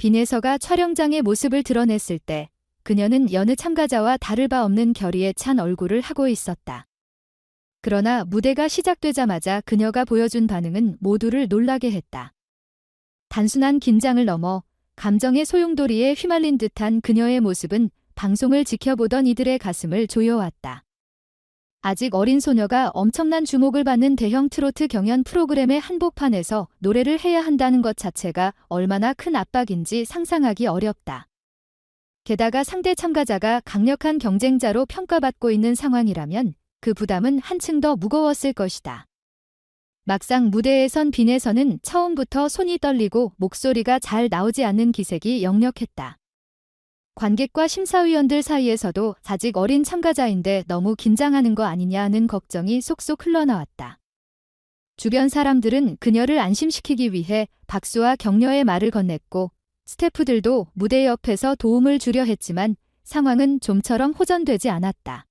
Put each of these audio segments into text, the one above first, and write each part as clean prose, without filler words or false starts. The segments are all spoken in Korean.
빈에서가 촬영장의 모습을 드러냈을 때 그녀는 여느 참가자와 다를 바 없는 결의에 찬 얼굴을 하고 있었다. 그러나 무대가 시작되자마자 그녀가 보여준 반응은 모두를 놀라게 했다. 단순한 긴장을 넘어 감정의 소용돌이에 휘말린 듯한 그녀의 모습은 방송을 지켜보던 이들의 가슴을 조여왔다. 아직 어린 소녀가 엄청난 주목을 받는 대형 트로트 경연 프로그램의 한복판에서 노래를 해야 한다는 것 자체가 얼마나 큰 압박인지 상상하기 어렵다. 게다가 상대 참가자가 강력한 경쟁자로 평가받고 있는 상황이라면 그 부담은 한층 더 무거웠을 것이다. 막상 무대에 선 빈에서는 처음부터 손이 떨리고 목소리가 잘 나오지 않는 기색이 역력했다. 관객과 심사위원들 사이에서도 아직 어린 참가자인데 너무 긴장하는 거 아니냐는 걱정이 쏙쏙 흘러나왔다. 주변 사람들은 그녀를 안심시키기 위해 박수와 격려의 말을 건넸고 스태프들도 무대 옆에서 도움을 주려 했지만 상황은 좀처럼 호전되지 않았다.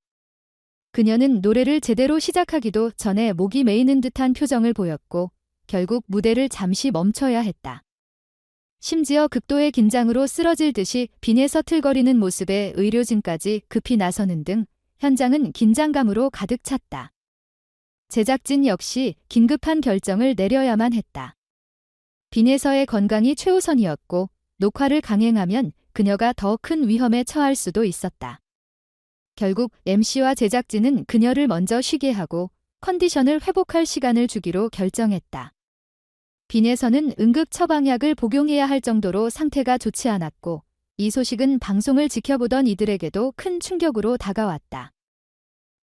그녀는 노래를 제대로 시작하기도 전에 목이 메이는 듯한 표정을 보였고 결국 무대를 잠시 멈춰야 했다. 심지어 극도의 긴장으로 쓰러질 듯이 빈에서 틀거리는 모습에 의료진까지 급히 나서는 등 현장은 긴장감으로 가득 찼다. 제작진 역시 긴급한 결정을 내려야만 했다. 빈에서의 건강이 최우선이었고 녹화를 강행하면 그녀가 더 큰 위험에 처할 수도 있었다. 결국 MC와 제작진은 그녀를 먼저 쉬게 하고 컨디션을 회복할 시간을 주기로 결정했다. 빈에서는 응급 처방약을 복용해야 할 정도로 상태가 좋지 않았고 이 소식은 방송을 지켜보던 이들에게도 큰 충격으로 다가왔다.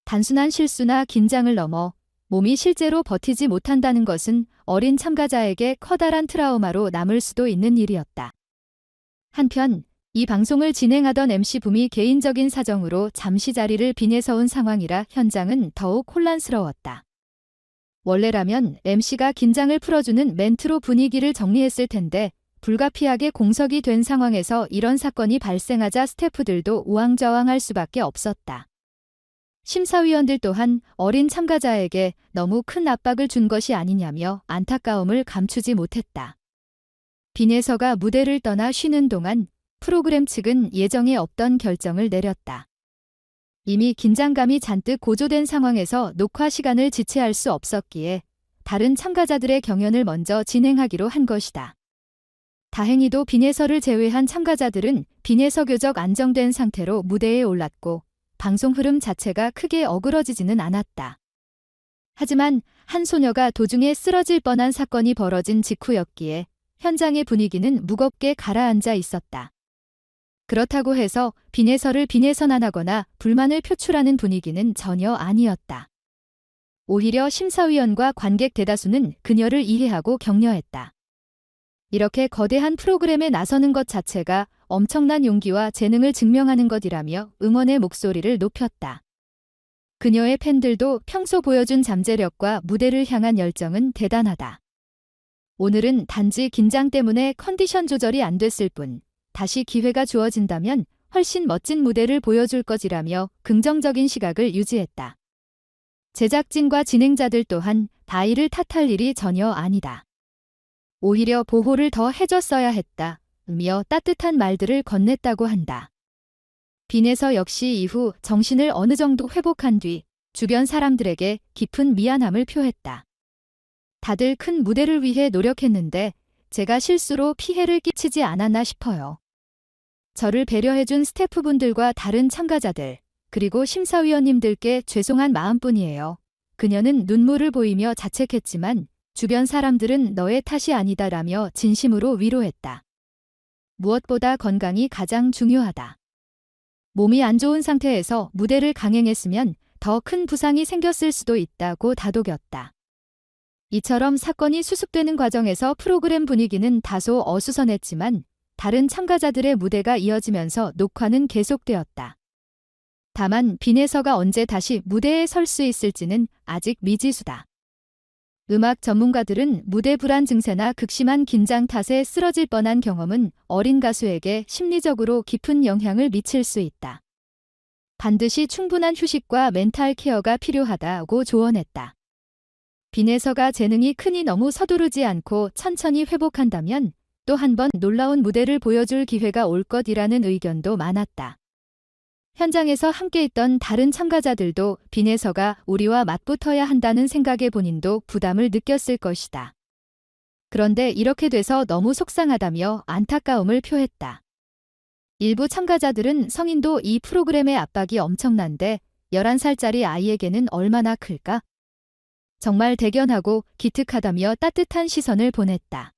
단순한 실수나 긴장을 넘어 몸이 실제로 버티지 못한다는 것은 어린 참가자에게 커다란 트라우마로 남을 수도 있는 일이었다. 한편 이 방송을 진행하던 MC붐이 개인적인 사정으로 잠시 자리를 빈에서 온 상황이라 현장은 더욱 혼란스러웠다. 원래라면 MC가 긴장을 풀어주는 멘트로 분위기를 정리했을 텐데 불가피하게 공석이 된 상황에서 이런 사건이 발생하자 스태프들도 우왕좌왕할 수밖에 없었다. 심사위원들 또한 어린 참가자에게 너무 큰 압박을 준 것이 아니냐며 안타까움을 감추지 못했다. 빈에서가 무대를 떠나 쉬는 동안 프로그램 측은 예정에 없던 결정을 내렸다. 이미 긴장감이 잔뜩 고조된 상황에서 녹화 시간을 지체할 수 없었기에 다른 참가자들의 경연을 먼저 진행하기로 한 것이다. 다행히도 빈에서를 제외한 참가자들은 빈에서 교적 안정된 상태로 무대에 올랐고 방송 흐름 자체가 크게 어그러지지는 않았다. 하지만 한 소녀가 도중에 쓰러질 뻔한 사건이 벌어진 직후였기에 현장의 분위기는 무겁게 가라앉아 있었다. 그렇다고 해서 빈에서를 비내선안하거나 불만을 표출하는 분위기는 전혀 아니었다. 오히려 심사위원과 관객 대다수는 그녀를 이해하고 격려했다. 이렇게 거대한 프로그램에 나서는 것 자체가 엄청난 용기와 재능을 증명하는 것이라며 응원의 목소리를 높였다. 그녀의 팬들도 평소 보여준 잠재력과 무대를 향한 열정은 대단하다. 오늘은 단지 긴장 때문에 컨디션 조절이 안 됐을 뿐 다시 기회가 주어진다면 훨씬 멋진 무대를 보여줄 것이라며 긍정적인 시각을 유지했다. 제작진과 진행자들 또한 다이를 탓할 일이 전혀 아니다. 오히려 보호를 더 해줬어야 했다. 며 따뜻한 말들을 건넸다고 한다. 빈에서 역시 이후 정신을 어느 정도 회복한 뒤 주변 사람들에게 깊은 미안함을 표했다. 다들 큰 무대를 위해 노력했는데 제가 실수로 피해를 끼치지 않았나 싶어요. 저를 배려해준 스태프분들과 다른 참가자들, 그리고 심사위원님들께 죄송한 마음뿐이에요. 그녀는 눈물을 보이며 자책했지만 주변 사람들은 너의 탓이 아니다라며 진심으로 위로했다. 무엇보다 건강이 가장 중요하다. 몸이 안 좋은 상태에서 무대를 강행했으면 더 큰 부상이 생겼을 수도 있다고 다독였다. 이처럼 사건이 수습되는 과정에서 프로그램 분위기는 다소 어수선했지만 다른 참가자들의 무대가 이어지면서 녹화는 계속되었다. 다만 빈에서가 언제 다시 무대에 설 수 있을지는 아직 미지수다. 음악 전문가들은 무대 불안 증세나 극심한 긴장 탓에 쓰러질 뻔한 경험은 어린 가수에게 심리적으로 깊은 영향을 미칠 수 있다. 반드시 충분한 휴식과 멘탈 케어가 필요하다고 조언했다. 빈에서가 재능이 크니 너무 서두르지 않고 천천히 회복한다면 또 한 번 놀라운 무대를 보여줄 기회가 올 것이라는 의견도 많았다. 현장에서 함께 있던 다른 참가자들도 빈에서가 우리와 맞붙어야 한다는 생각에 본인도 부담을 느꼈을 것이다. 그런데 이렇게 돼서 너무 속상하다며 안타까움을 표했다. 일부 참가자들은 성인도 이 프로그램의 압박이 엄청난데 11살짜리 아이에게는 얼마나 클까? 정말 대견하고 기특하다며 따뜻한 시선을 보냈다.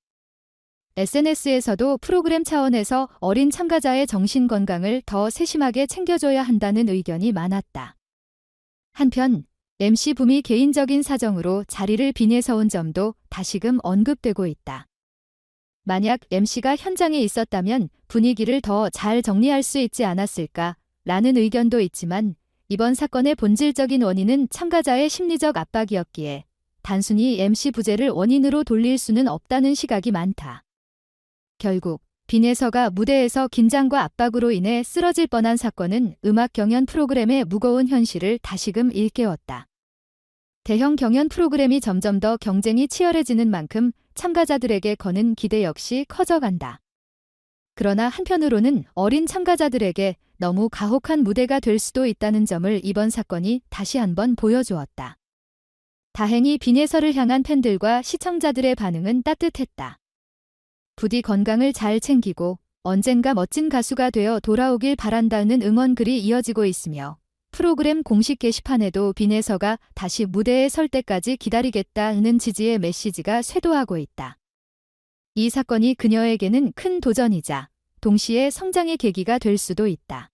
SNS에서도 프로그램 차원에서 어린 참가자의 정신 건강을 더 세심하게 챙겨줘야 한다는 의견이 많았다. 한편 MC 붐이 개인적인 사정으로 자리를 빈에서 온 점도 다시금 언급되고 있다. 만약 MC가 현장에 있었다면 분위기를 더 잘 정리할 수 있지 않았을까 라는 의견도 있지만 이번 사건의 본질적인 원인은 참가자의 심리적 압박이었기에 단순히 MC 부재를 원인으로 돌릴 수는 없다는 시각이 많다. 결국 빈에서가 무대에서 긴장과 압박으로 인해 쓰러질 뻔한 사건은 음악 경연 프로그램의 무거운 현실을 다시금 일깨웠다. 대형 경연 프로그램이 점점 더 경쟁이 치열해지는 만큼 참가자들에게 거는 기대 역시 커져간다. 그러나 한편으로는 어린 참가자들에게 너무 가혹한 무대가 될 수도 있다는 점을 이번 사건이 다시 한번 보여주었다. 다행히 빈에서를 향한 팬들과 시청자들의 반응은 따뜻했다. 부디 건강을 잘 챙기고 언젠가 멋진 가수가 되어 돌아오길 바란다는 응원글이 이어지고 있으며 프로그램 공식 게시판에도 빈에서가 다시 무대에 설 때까지 기다리겠다는 지지의 메시지가 쇄도하고 있다. 이 사건이 그녀에게는 큰 도전이자 동시에 성장의 계기가 될 수도 있다.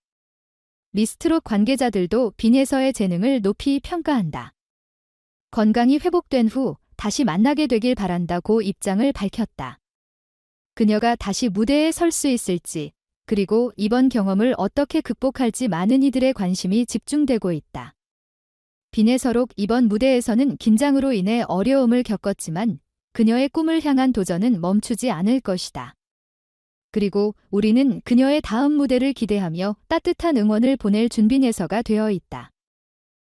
미스트롯 관계자들도 빈에서의 재능을 높이 평가한다. 건강이 회복된 후 다시 만나게 되길 바란다고 입장을 밝혔다. 그녀가 다시 무대에 설 수 있을지, 그리고 이번 경험을 어떻게 극복할지 많은 이들의 관심이 집중되고 있다. 빈에서록 이번 무대에서는 긴장으로 인해 어려움을 겪었지만 그녀의 꿈을 향한 도전은 멈추지 않을 것이다. 그리고 우리는 그녀의 다음 무대를 기대하며 따뜻한 응원을 보낼 준비네서가 되어 있다.